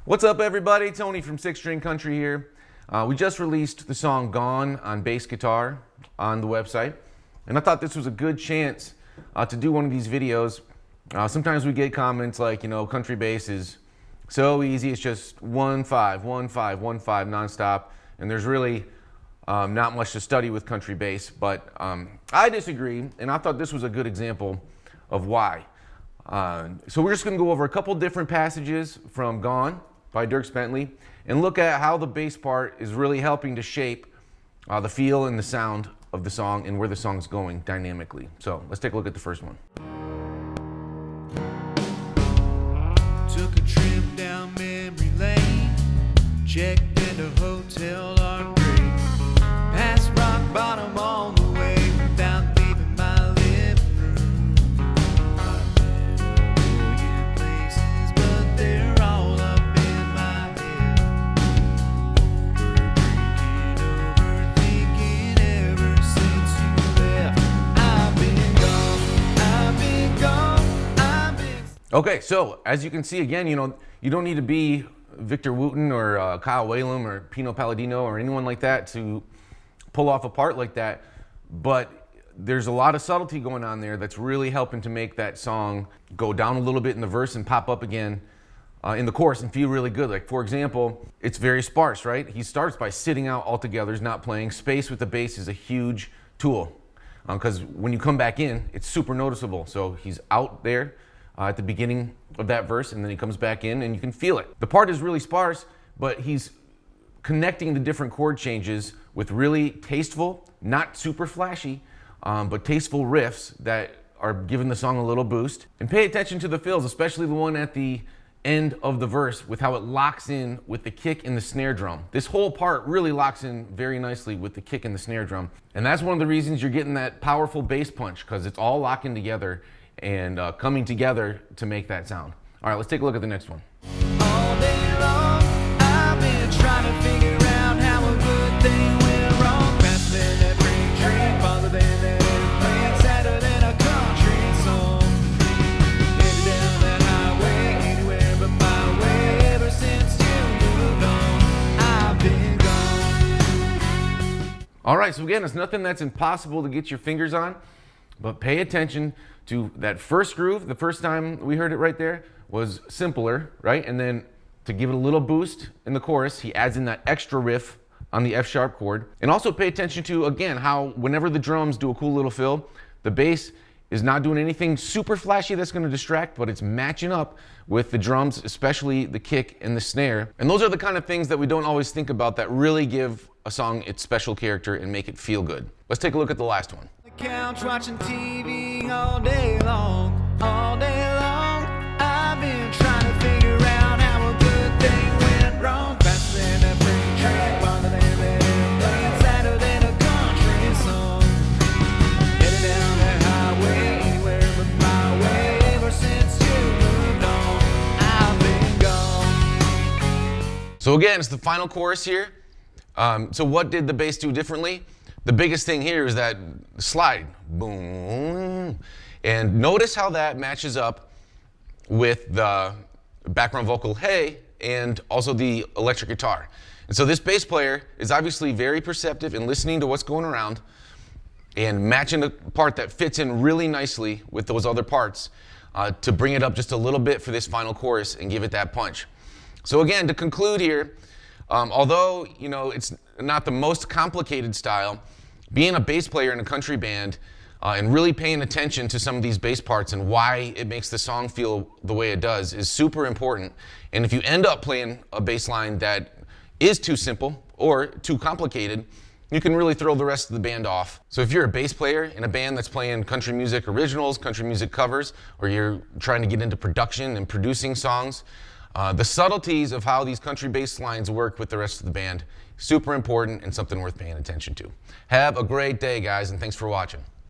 What's up, everybody? Tony from Six String Country here. We just released the song Gone on bass guitar on the website, and I thought this was a good chance to do one of these videos. Sometimes we get comments like, country bass is so easy, it's just 1-5, 1-5, 1-5 nonstop, and there's really not much to study with country bass, but I disagree, and I thought this was a good example of why. So we're just going to go over a couple different passages from Gone by Dierks Bentley and look at how the bass part is really helping to shape the feel and the sound of the song and where the song's going dynamically. So let's take a look at the first one. Took a trip down memory lane, checked into hotel on break, past rock bottom all the way without leaving my living room. I've been a million places, but they're all up in my head. Overthinking ever since you left. I've been gone, I've been gone, I've been. Okay, so as you can see again, you don't need to be Victor Wooten or Kyle Whalum or Pino Palladino or anyone like that to pull off a part like that, but there's a lot of subtlety going on there that's really helping to make that song go down a little bit in the verse and pop up again in the chorus and feel really good. Like, for example, it's very sparse, right? He starts by sitting out altogether, he's not playing. Space with the bass is a huge tool because when you come back in, it's super noticeable. So he's out there at the beginning of that verse, and then he comes back in and you can feel it. The part is really sparse, but he's connecting the different chord changes with really tasteful, not super flashy, but tasteful riffs that are giving the song a little boost. And pay attention to the fills, especially the one at the end of the verse with how it locks in with the kick and the snare drum. This whole part really locks in very nicely with the kick and the snare drum. And that's one of the reasons you're getting that powerful bass punch, because it's all locking together and coming together to make that sound. All right, let's take a look at the next one. All day long, I've been trying to figure out how a good thing went wrong. Faster than every dream, farther than that airplane, sadder than a country song. Headed down that highway, anywhere but my way. Ever since you moved on, I've been gone. All right, so again, it's nothing that's impossible to get your fingers on, but pay attention to that first groove. The first time we heard it right there was simpler, right? And then to give it a little boost in the chorus, he adds in that extra riff on the F sharp chord. And also pay attention to, again, how whenever the drums do a cool little fill, the bass is not doing anything super flashy that's going to distract, but it's matching up with the drums, especially the kick and the snare. And those are the kind of things that we don't always think about that really give a song its special character and make it feel good. Let's take a look at the last one. Couch watching TV all day long, all day long. I've been trying to figure out how a good thing went wrong. Faster than a freight train, farther than that airplane, sadder than a country song. Headed down that highway, anywhere but my way. Ever since you moved on, I've been gone. So again, it's the final chorus here. So what did the bass do differently? The biggest thing here is that slide, boom. And notice how that matches up with the background vocal, hey, and also the electric guitar. And so this bass player is obviously very perceptive in listening to what's going around and matching a part that fits in really nicely with those other parts to bring it up just a little bit for this final chorus and give it that punch. So again, to conclude here, although it's not the most complicated style, being a bass player in a country band and really paying attention to some of these bass parts and why it makes the song feel the way it does is super important. And if you end up playing a bass line that is too simple or too complicated, you can really throw the rest of the band off. So if you're a bass player in a band that's playing country music originals, country music covers, or you're trying to get into production and producing songs, the subtleties of how these country bass lines work with the rest of the band, super important and something worth paying attention to. Have a great day, guys, and thanks for watching.